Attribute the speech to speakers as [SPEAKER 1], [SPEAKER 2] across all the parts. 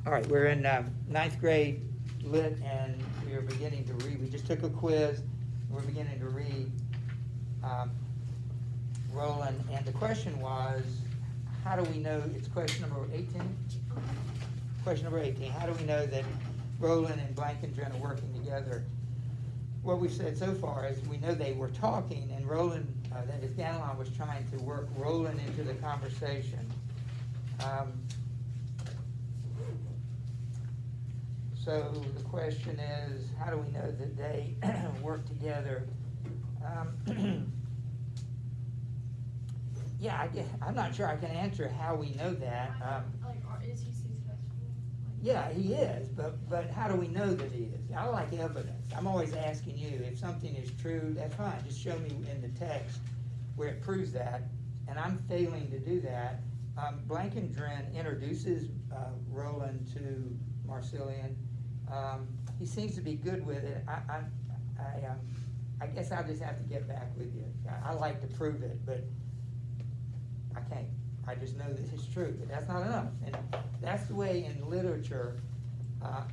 [SPEAKER 1] All right, we're in ninth grade lit, and we are beginning to read. We just took a quiz. We're beginning to read Roland, and the question was, how do we know, it's question number 18? Question number 18, how do we know that Roland and Blankendren are working together? What we've said so far is we know they were talking, and Roland, that is, Ganelon was trying to work Roland into the conversation. So the question is, how do we know that they work together? Yeah, I'm not sure I can answer how we know that.
[SPEAKER 2] Is he successful?
[SPEAKER 1] Yeah, he is, but how do we know that he is? I like evidence. I'm always asking you, if something is true, that's fine. Just show me in the text where it proves that, and I'm failing to do that. Blankendren introduces Roland to Marsilian. He seems to be good with it. I guess I'll just have to get back with you. I like to prove it, but I can't. I just know that it's true, but that's not enough. And that's the way in literature. I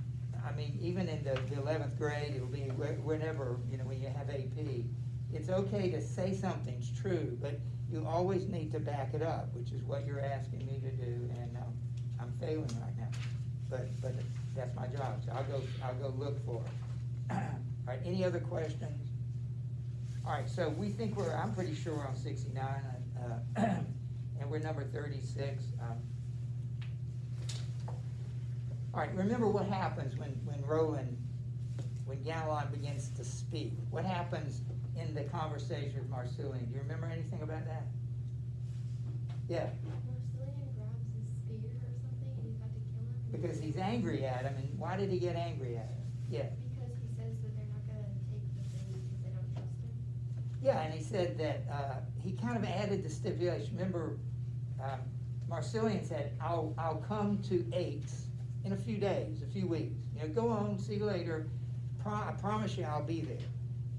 [SPEAKER 1] mean, even in the 11th grade, it'll be whenever, when you have AP, it's okay to say something's true, but you always need to back it up, which is what you're asking me to do, and I'm failing right now. But that's my job, so I'll go look for it. All right, any other questions? All right, so we think I'm pretty sure we're on 69, and we're number 36. All right, remember what happens when Ganelon begins to speak. What happens in the conversation with Marsilian? Do you remember anything about that? Yeah.
[SPEAKER 2] Marsilian grabs his spear or something and he's about to kill him.
[SPEAKER 1] Because he's angry at him, and why did he get angry at him? Yeah.
[SPEAKER 2] Because he says that they're not going to take the thing because they don't trust him.
[SPEAKER 1] Yeah, and he said that he kind of added the stipulation. Remember, Marsilian said, I'll come to Aix in a few days, a few weeks. Go on, see you later. I promise you I'll be there.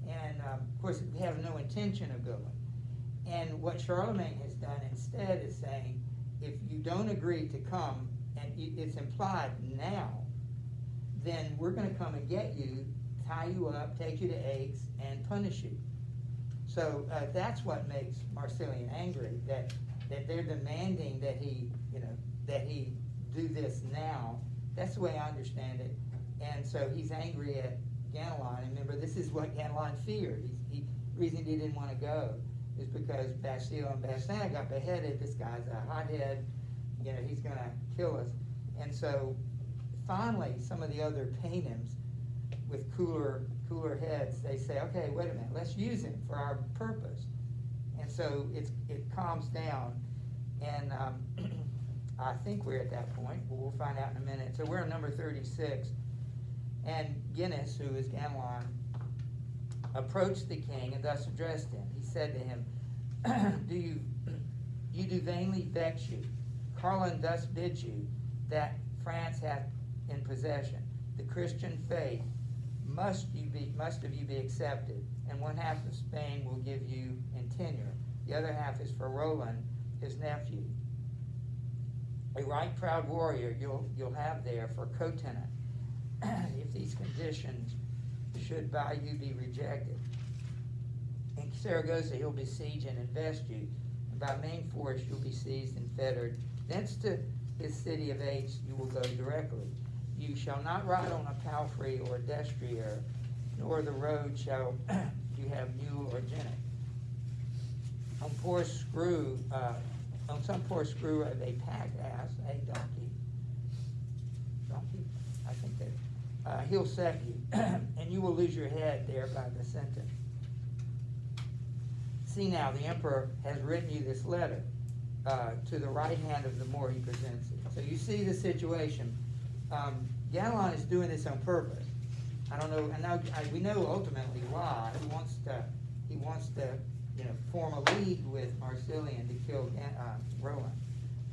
[SPEAKER 1] And of course, we have no intention of going. And what Charlemagne has done instead is saying, if you don't agree to come, and it's implied now, then we're going to come and get you, tie you up, take you to Aix, and punish you. So that's what makes Marsilian angry, that they're demanding that he do this now. That's the way I understand it. And so he's angry at Ganelon. And remember, this is what Ganelon feared. The reason he didn't want to go is because Bastille and Bastin got beheaded. This guy's a hothead. He's going to kill us. And so finally, some of the other Paynims with cooler heads, they say, okay, wait a minute, let's use him for our purpose. And so it calms down. And I think we're at that point, but we'll find out in a minute. So we're on number 36. And Guinness, who is Ganelon, approached the king and thus addressed him. He said to him, you do vainly vex you. Carlin thus bids you that France hath in possession. The Christian faith must of you be accepted, and one half of Spain will give you in tenure. The other half is for Roland, his nephew. A right proud warrior you'll have there for co-tenant, if these conditions should by you be rejected. In Saragossa he'll besiege and invest you, and by main force you'll be seized and fettered. Thence to his city of Aix you will go directly. You shall not ride on a palfrey or destrier, nor the road shall you have mule or jennet. On some poor screw of a packed ass, a donkey, I think that, he'll set you, and you will lose your head there by the sentence. See now, the emperor has written you this letter to the right hand of the Moor he presents it. So you see the situation. Ganelon is doing this on purpose. I don't know, and now we know ultimately why. He wants to form a league with Marsilian to kill Roland.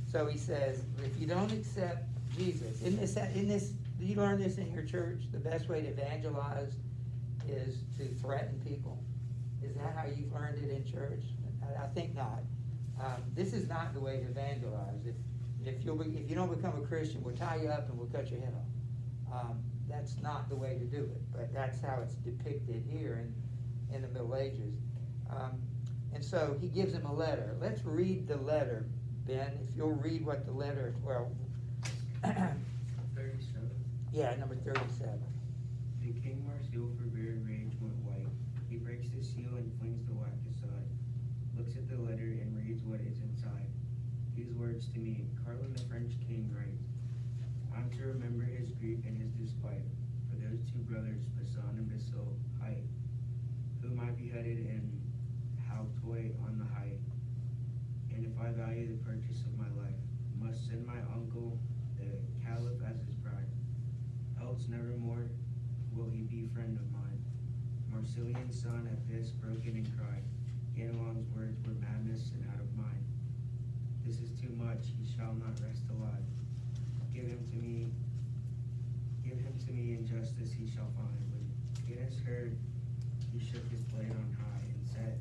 [SPEAKER 1] So he says, if you don't accept Jesus, do you learn this in your church? The best way to evangelize is to threaten people. Is that how you've learned it in church? I think not. This is not the way to evangelize. If you don't become a Christian, we'll tie you up and we'll cut your head off. That's not the way to do it, but that's how it's depicted here in the Middle Ages. And so he gives him a letter. Let's read the letter, Ben, if you'll read what the letter, well,
[SPEAKER 3] 37.
[SPEAKER 1] yeah, number 37.
[SPEAKER 3] The king Marsil for very rage went white. He breaks the seal and flings the wax aside, looks at the letter and reads what is inside. These words to me, Carlin the French king writes, I'm to remember his grief and his despite for those two brothers, Bassan and Basil, height, whom I beheaded in Haltoy on the height. And if I value the purchase of my life, must send my uncle, the caliph, as his bride. Else nevermore will he be friend of mine. Marsilian's son at this broken and cried. Ganelon's words were madness and out of mind. This is too much, he shall not rest alive. Give him to me in justice he shall find. When Guinness heard, he shook his blade on high and set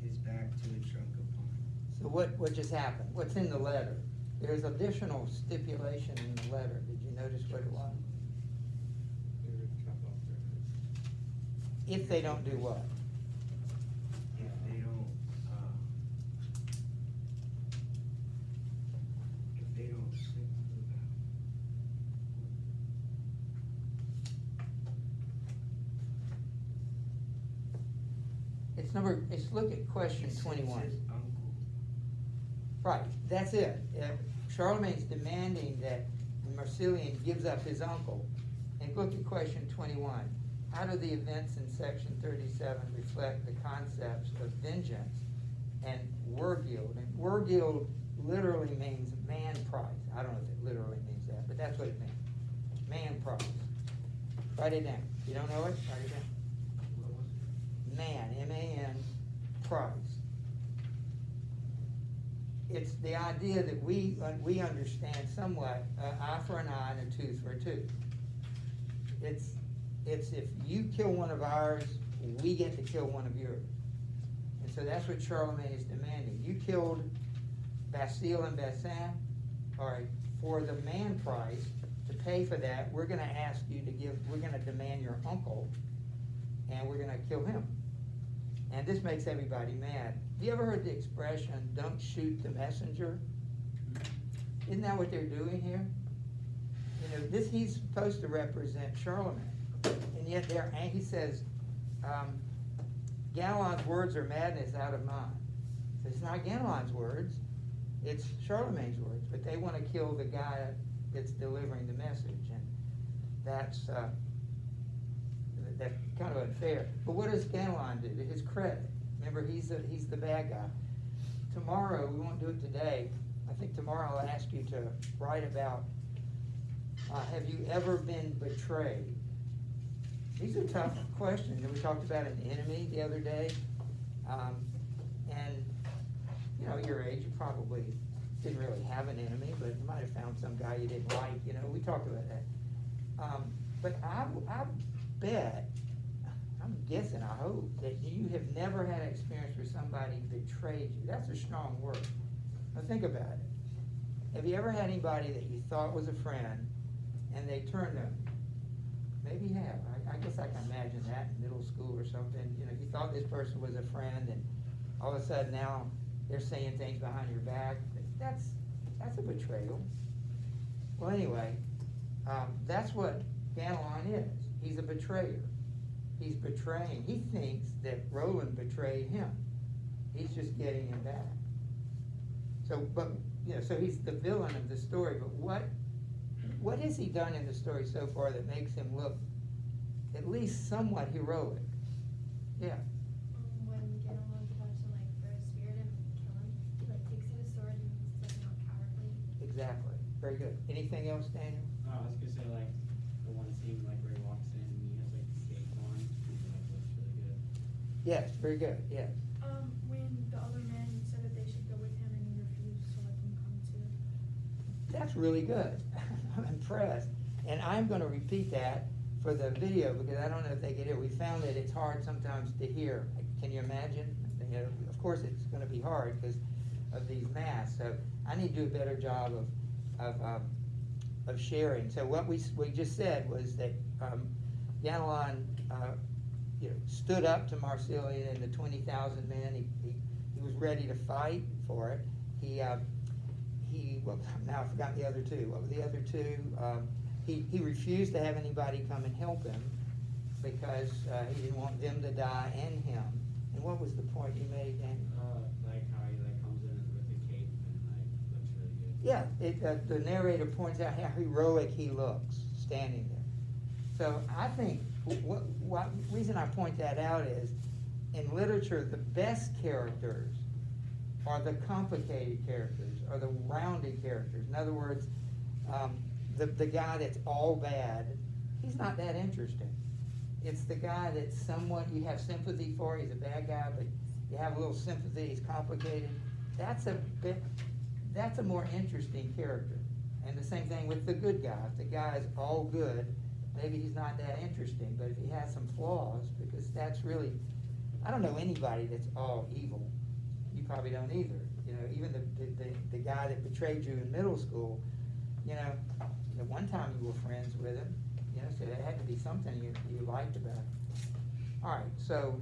[SPEAKER 3] his back to the trunk of pine.
[SPEAKER 1] So what just happened? What's in the letter? There's additional stipulation in the letter. Did you notice what it was?
[SPEAKER 4] They would chop off their heads.
[SPEAKER 1] If they don't do what?
[SPEAKER 3] If they don't stick to the vow.
[SPEAKER 1] Look at question
[SPEAKER 3] It says
[SPEAKER 1] 21.
[SPEAKER 3] his uncle.
[SPEAKER 1] Right, that's it. Charlemagne's demanding that Marsilian gives up his uncle. And look at question 21. How do the events in section 37 reflect the concepts of vengeance and wergild? And wergild literally means man price. I don't know if it literally means that, but that's what it means. Man price. Write it down. If you don't know it, write it down.
[SPEAKER 3] What was it?
[SPEAKER 1] Man, M-A-N, price. It's the idea that we understand somewhat, eye for an eye and a tooth for a tooth. It's if you kill one of ours, we get to kill one of yours. And so that's what Charlemagne is demanding. You killed Bastille and Bessin, all right, for the man price, to pay for that, we're gonna ask you to we're gonna demand your uncle, and we're gonna kill him. And this makes everybody mad. Have you ever heard the expression, don't shoot the messenger? Isn't that what they're doing here? You know, he's supposed to represent Charlemagne. And yet he says, Ganelon's words are madness out of mind. So it's not Ganelon's words, it's Charlemagne's words, but they want to kill the guy that's delivering the message, and that's kind of unfair. But what does Ganelon do to his credit? Remember, he's the bad guy. Tomorrow, we won't do it today, I think tomorrow I'll ask you to write about, have you ever been betrayed? These are tough questions. We talked about an enemy the other day. And, you know, your age, you probably didn't really have an enemy, but you might have found some guy you didn't like, you know, we talked about that. But I bet, I'm guessing, I hope, that you have never had an experience where somebody betrayed you. That's a strong word. Now think about it. Have you ever had anybody that you thought was a friend and they turned them? Maybe you have. I guess I can imagine that in middle school or something. You know, you thought this person was a friend, and all of a sudden now they're saying things behind your back. That's a betrayal. Well, anyway, that's what Ganelon is. He's a betrayer. He's betraying. He thinks that Roland betrayed him. He's just getting him back. So he's the villain of the story. But what has he done in the story so far that makes him look at least somewhat heroic? Yeah.
[SPEAKER 2] When Ganelon's about to throw a spear at him and kill him, he takes out his sword and he's not cowardly.
[SPEAKER 1] Exactly. Very good. Anything else, Daniel?
[SPEAKER 4] I was gonna say the one scene where he walks in and he has the skate on, looks really good.
[SPEAKER 1] Yes. Very good. Yes.
[SPEAKER 2] When the other men said that they should go with him and he refused to let them come too.
[SPEAKER 1] That's really good. I'm impressed. And I'm going to repeat that for the video because I don't know if they can hear. We found that it's hard sometimes to hear. Can you imagine? You know, of course it's going to be hard because of these masks. So I need to do a better job of of sharing. So what we just said was that Ganelon, stood up to Marsilian and the 20,000 men. He was ready to fight for it. Well, now I forgot the other two. What were the other two? He refused to have anybody come and help him because he didn't want them to die and him. And what was the point you made, Danny?
[SPEAKER 4] Like how he like comes in with a cape and like looks really good.
[SPEAKER 1] Yeah, the narrator points out how heroic he looks standing there. So I think what reason I point that out is, in literature, the best characters are the complicated characters, or the rounded characters. In other words, the guy that's all bad, he's not that interesting. It's the guy that's somewhat you have sympathy for. He's a bad guy, but you have a little sympathy. He's complicated. That's a more interesting character. And the same thing with the good guy. If the guy is all good, maybe he's not that interesting. But if he has some flaws, because that's really, I don't know anybody that's all evil. You probably don't either. Even the guy that betrayed you in middle school, at one time you were friends with him, so there had to be something you liked about him. All right, so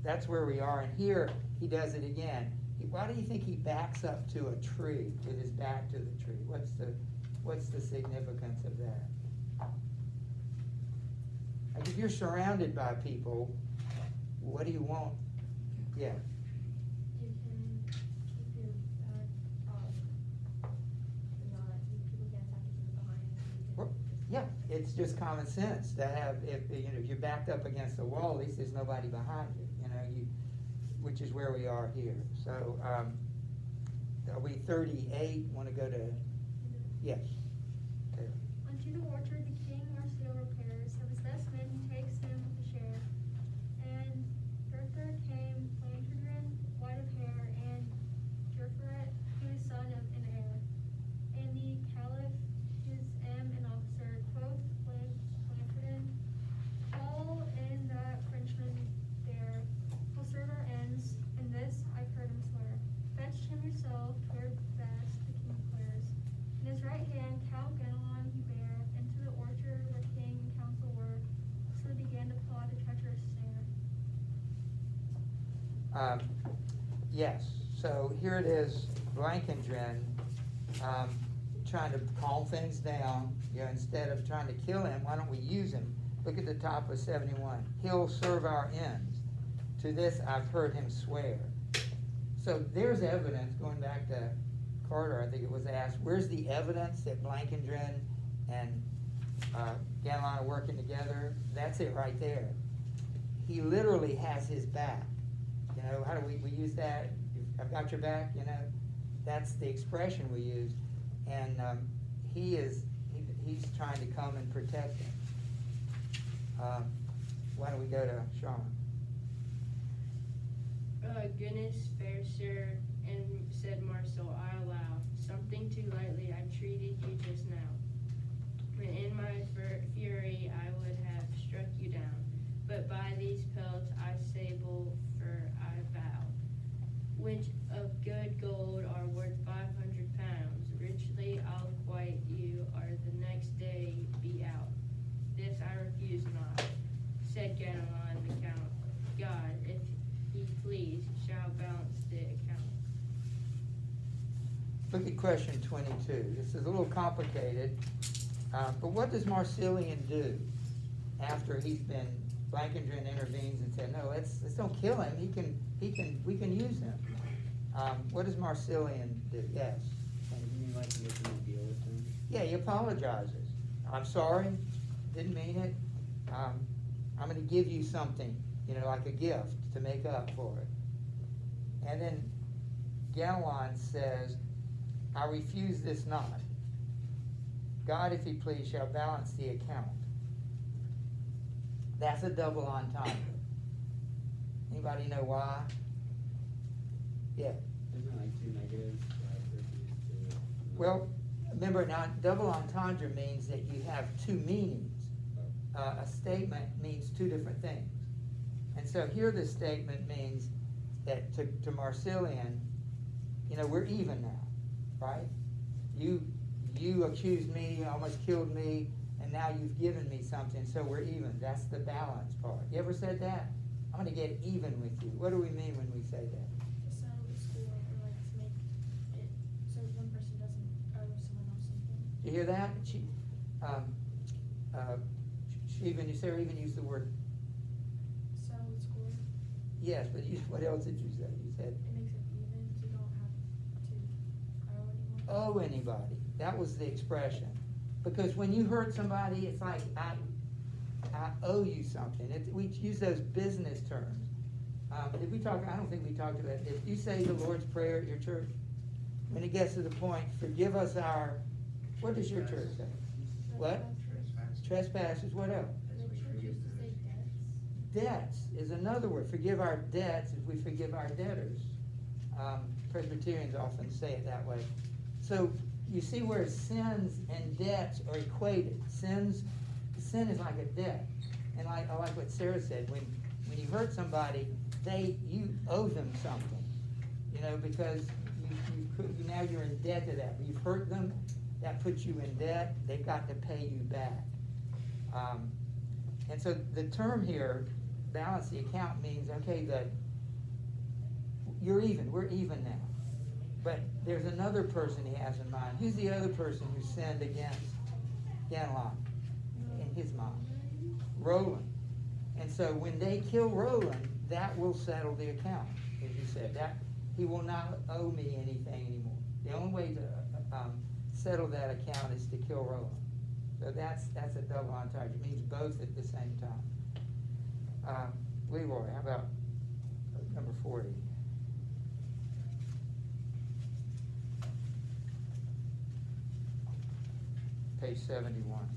[SPEAKER 1] that's where we are. And here he does it again. Why do you think he backs up to a tree with his back to the tree? What's the significance of that? Like, if you're surrounded by people, what do you want? Yeah.
[SPEAKER 2] You can keep your back off, not, people can't attack you from behind. You
[SPEAKER 1] Well,
[SPEAKER 2] can
[SPEAKER 1] yeah, it's just common sense to have, if you're backed up against the wall, at least there's nobody behind you, which is where we are here. So, are we 38? Want to go to, yes. Okay.
[SPEAKER 2] Unto the orchard the king Marsil repairs, of his best men he takes him with a share. And Bertha came Plantagen, white of hair, and Jerferet, who is son of an heir. And the caliph, his an officer, quoth Plantagen, all and that Frenchman there will serve our ends, and this I've heard him swear. Fetch him yourself, toward fast the king declares. In his right hand Count Ganelon he bare, into the orchard where king and council were, so they began to plot a treacherous snare.
[SPEAKER 1] Yes, so here it is, Blankendrin, trying to calm things down. Instead of trying to kill him, why don't we use him? Look at the top of 71. He'll serve our ends. To this I've heard him swear. So there's evidence, going back to Carter, I think it was asked, where's the evidence that Blankendrin and Ganelon are working together? That's it right there. He literally has his back. How do we use that? I've got your back, That's the expression we use. And he's trying to come and protect him. Why don't we go to Sean?
[SPEAKER 5] Goodness, fair sir, and said Marcel, I allow something too lightly I treated you just now. When in my fury I would have struck you down, but by these pelts I sable for I vow, which of good gold are worth 500 pounds. Richly I'll quite you, or the next day be out. This I refuse not, said Ganelon the count. God, if he please, shall balance the account.
[SPEAKER 1] Look at question 22. This is a little complicated, but what does Marsilian do after Blankendrin intervenes and said, no, let's don't kill him. We can use him. What does Marsilian do? Yes.
[SPEAKER 4] You mean like making a deal with him?
[SPEAKER 1] Yeah, he apologizes. I'm sorry, didn't mean it. I'm going to give you something, like a gift to make up for it. And then Ganelon says, I refuse this not. God, if he please, shall balance the account. That's a double entendre. Anybody know why? Yeah.
[SPEAKER 4] Isn't it like two negatives? Refuse to.
[SPEAKER 1] Well, remember now, double entendre means that you have two meanings. A statement means two different things. And so here the statement means that to Marsilian, we're even now, right? you accused me, you almost killed me, and now you've given me something, so we're even. That's the balance part. You ever said that? I'm gonna get even with you. What do we mean when we say that?
[SPEAKER 6] To settle the score, or like to make it so one person doesn't owe someone else something.
[SPEAKER 1] You hear that? Sarah even used the word,
[SPEAKER 6] Settle the score,
[SPEAKER 1] yes, but what else did you say? You said,
[SPEAKER 6] it makes it even, so you don't have to owe anyone.
[SPEAKER 1] owe anybody. That was the expression. Because when you hurt somebody, it's like, I owe you something. We use those business terms. Did we talk, I don't think we talked about it. If you say the Lord's Prayer at your church, when it gets to the point, forgive us our, what does your church say? What? Trespasses, what else?
[SPEAKER 2] The church used to say debts.
[SPEAKER 1] Debts is another word. Forgive our debts as we forgive our debtors. Presbyterians often say it that way. So you see where sins and debts are equated. Sin is like a debt. And I like what Sarah said, when you hurt somebody, you owe them something. You know, because now you're in debt to that. You've hurt them, that puts you in debt, they've got to pay you back. And so the term here, balance the account, means, okay, we're even now. But there's another person he has in mind. Who's the other person who sinned against Ganelon in his mind? Roland. And so when they kill Roland, that will settle the account, as you said. That he will not owe me anything anymore. The only way to settle that account is to kill Roland. So that's a double entendre. It means both at the same time. Leroy, how about number 40? Page 71.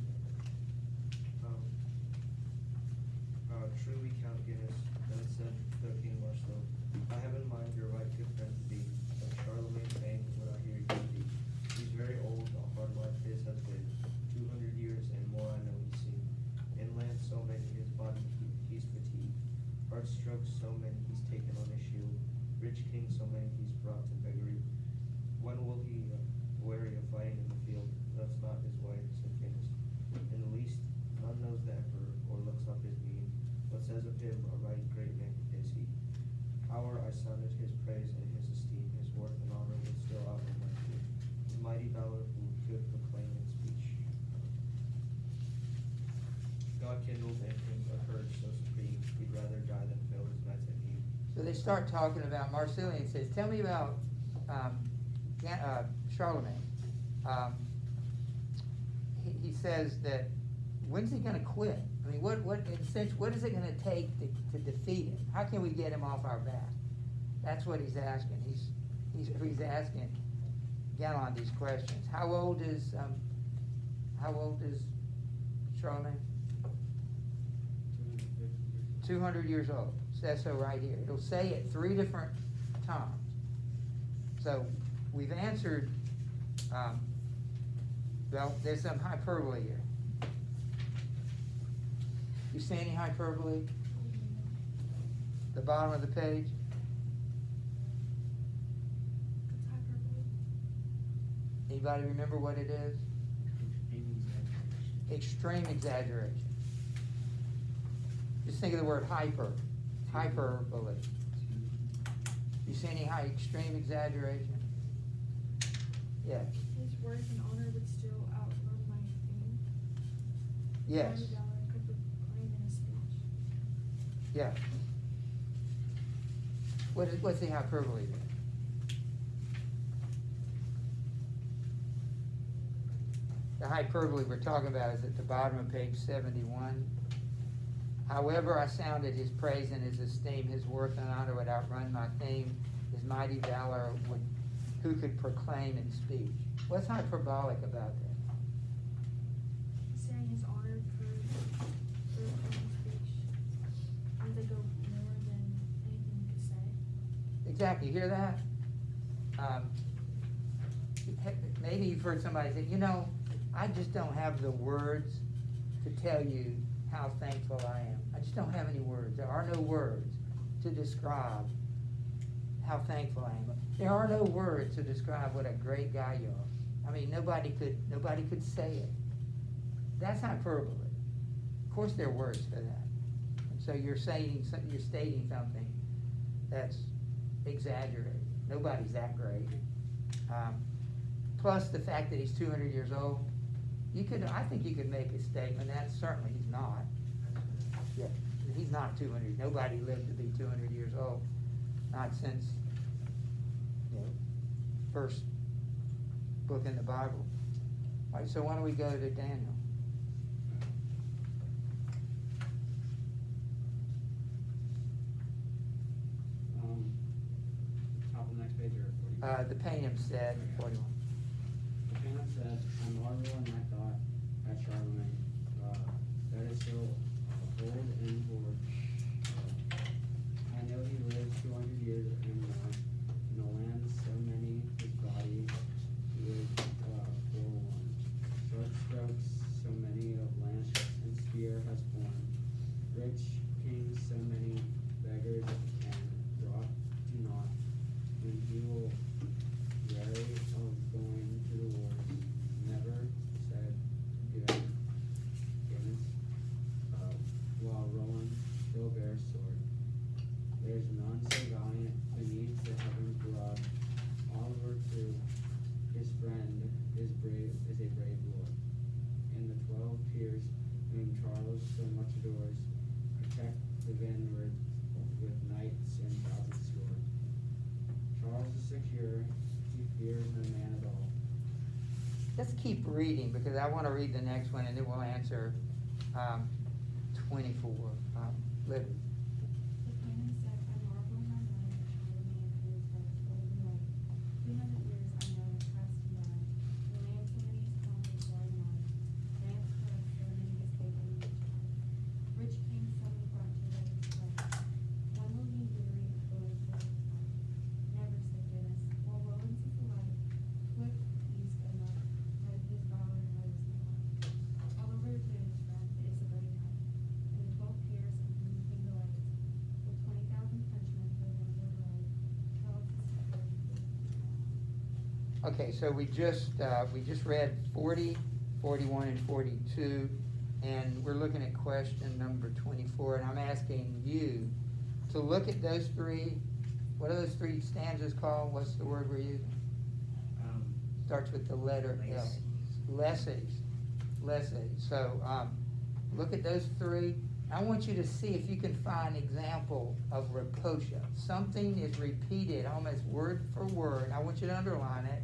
[SPEAKER 3] Truly Count Guinness, then said the King Marcel, I have in mind your right good friend to be, of Charlemagne fame when I hear you speak. He's very old, a hard life his has been, 200 years and more I know he's seen. Inland so many his body he's fatigued, hard strokes so many he's taken on his shield, rich king so many he's brought to beggary. When will he weary of fighting in the field? That's not his way, said Guinness. In the least, none knows the emperor, or looks up his being, but says of him, a right great man is he. Hour I sounded his praise and his esteem, his worth and honor would still outlive my fear. His mighty valor who could proclaim in speech. God kindled in him a courage so supreme, he'd rather die than fail his knights at need.
[SPEAKER 1] So they start talking about, Marcelian says, tell me about Charlemagne. He says that, when's he gonna quit? I mean, what in a sense, what is it gonna take to defeat him? How can we get him off our back? That's what he's asking. He's asking Ganelon these questions. How old is Charlemagne? 200 years old. Says so right here. It'll say it 3 different times. So we've answered, well, there's some hyperbole here. You see any hyperbole? The bottom of the page?
[SPEAKER 6] It's hyperbole.
[SPEAKER 1] Anybody remember what it is? Extreme exaggeration. Just think of the word hyperbole. You see any extreme exaggeration? Yeah.
[SPEAKER 6] His worth and honor would still outrun my fame.
[SPEAKER 1] Yes.
[SPEAKER 6] Mighty valor could proclaim in a speech.
[SPEAKER 1] Yeah. What's the hyperbole there? The hyperbole we're talking about is at the bottom of page 71. However I sounded his praise and his esteem, his worth and honor would outrun my fame, his mighty valor who could proclaim in speech. What's hyperbolic about that?
[SPEAKER 6] Saying his honor for speech. And they go more than anything you could say.
[SPEAKER 1] Exactly, hear that? Maybe you've heard somebody say, I just don't have the words to tell you how thankful I am. I just don't have any words. There are no words to describe how thankful I am. There are no words to describe what a great guy you are. I mean, nobody could say it. That's hyperbole. Of course, there are words for that. And so you're stating something that's exaggerated. Nobody's that great. Plus the fact that he's 200 years old, I think you could make a statement that certainly he's not. Yeah, he's not 200. Nobody lived to be 200 years old. Not since, first book in the Bible. All right, so why don't we go to Daniel?
[SPEAKER 4] Top of the next page or 40?
[SPEAKER 1] The Paynim said, 41.
[SPEAKER 4] The Paynim said, I marvel in my thought at Charlemagne, that is so old and bored. I know he lived 200 years and more, in a land so many, his body would forewarn. Short strokes, so many of lance and spear has borne. Rich kings, so many beggars, and brought to naught. When he will weary of going to the wars, never said given, while Roland still bears sword. There's none so valiant beneath the heaven broad. Oliver too, his friend, is a brave lord. And the 12 peers whom Charles so much adores, protect the vanward with knights and thousand swords. Charles is secure, he fears no man at all.
[SPEAKER 1] Let's keep reading because I want to read the next one and then we'll answer 24. Libby.
[SPEAKER 7] The Paynim said, I marvel in my mind at Charlemagne and his wife golden right. 300 years I know have passed him by. The land so many has come and going on. France first, so many has taken each. Rich kings so many brought to their display. When will ye weary of going to the fight? Never, said Guinness. While Roland sees the light, swift east enough, that his valor knows not. Oliver to his friend is a brave knight. And the 12 peers in whom the king delights, with 20,000 Frenchmen for them would ride. Charles is secure.
[SPEAKER 1] Okay, so we just read 40, 41, and 42, and we're looking at question number 24, and I'm asking you to look at those three. What are those three stanzas called? What's the word we're using? Starts with the letter L. Lessees. So look at those three. I want you to see if you can find an example of reposha. Something is repeated almost word for word. I want you to underline it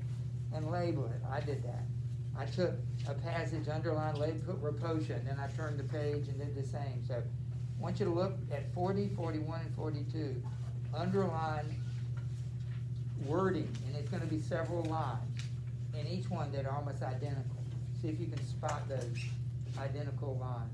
[SPEAKER 1] and label it. I did that. I took a passage, underlined, labeled, put reposha, and then I turned the page and did the same. So I want you to look at 40, 41, and 42. Underline wording, and it's going to be several lines in each one that are almost identical. See if you can spot those identical lines.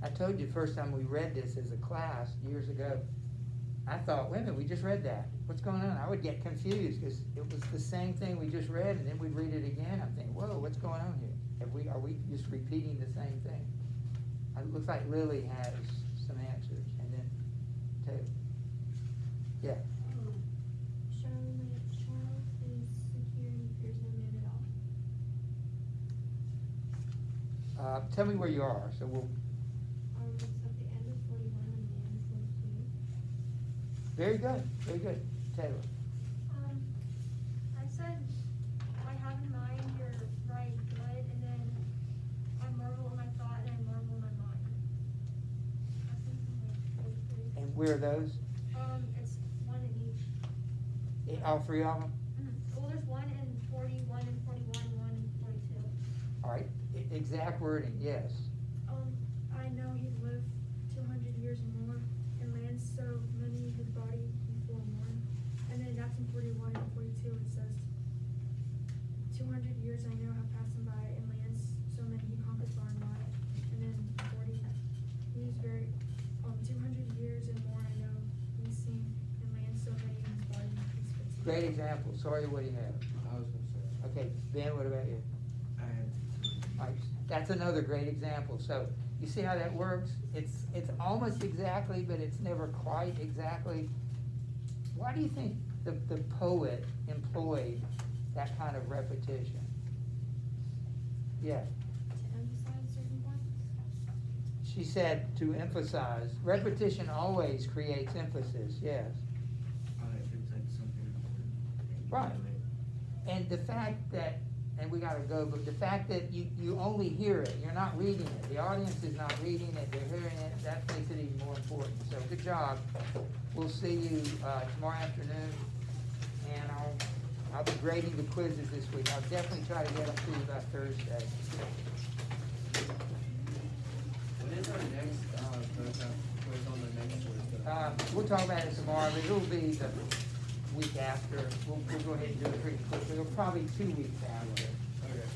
[SPEAKER 1] I told you the first time we read this as a class years ago, I thought, wait a minute, we just read that. What's going on? I would get confused because it was the same thing we just read, and then we'd read it again. I'm thinking, whoa, what's going on here? Are we just repeating the same thing? It looks like Lily has some answers, and then Taylor. Yeah.
[SPEAKER 6] Charles is secure, he fears no man at all.
[SPEAKER 1] Tell me where you are, so we'll.
[SPEAKER 6] It's at the end of 41 and the end of 42.
[SPEAKER 1] Very good, very good. Taylor.
[SPEAKER 2] I said, I have in mind your right good, and then I marvel in my thought, and I marvel in my mind. I think those three.
[SPEAKER 1] And where are those?
[SPEAKER 2] It's one in each.
[SPEAKER 1] All three of them?
[SPEAKER 2] Well, there's one in 41 and 41, one in 42.
[SPEAKER 1] All right, exact wording, yes.
[SPEAKER 6] I know he lived 200 years or more, and lands so many his body before one. And then that's in 41 and 42, it says, 200 years I know have passed him by, and lands so many he conquered far and wide. And then 40, he
[SPEAKER 1] Great example. Sorry, what do you have?
[SPEAKER 4] I was gonna say.
[SPEAKER 1] Okay, Ben, what about you?
[SPEAKER 3] I have
[SPEAKER 1] Right, that's another great example. So you see how that works? It's almost exactly, but it's never quite exactly. Why do you think the poet employed that kind of repetition? Yeah,
[SPEAKER 7] To emphasize certain points.
[SPEAKER 1] she said to emphasize. Repetition always creates emphasis, yes.
[SPEAKER 3] if it's like something important. then you
[SPEAKER 1] Right.
[SPEAKER 3] do it.
[SPEAKER 1] And the fact that, and we gotta go, but the fact that you only hear it, you're not reading it, the audience is not reading it, they're hearing it, that makes it even more important. So good job. We'll see you, tomorrow afternoon, and I'll be grading the quizzes this week. I'll definitely try to get them to you by Thursday.
[SPEAKER 4] When is our next, quiz on the next one?
[SPEAKER 1] We'll talk about it tomorrow, but it'll be the week after. We'll go ahead and do it pretty quickly. It'll probably 2 weeks after.
[SPEAKER 4] Okay.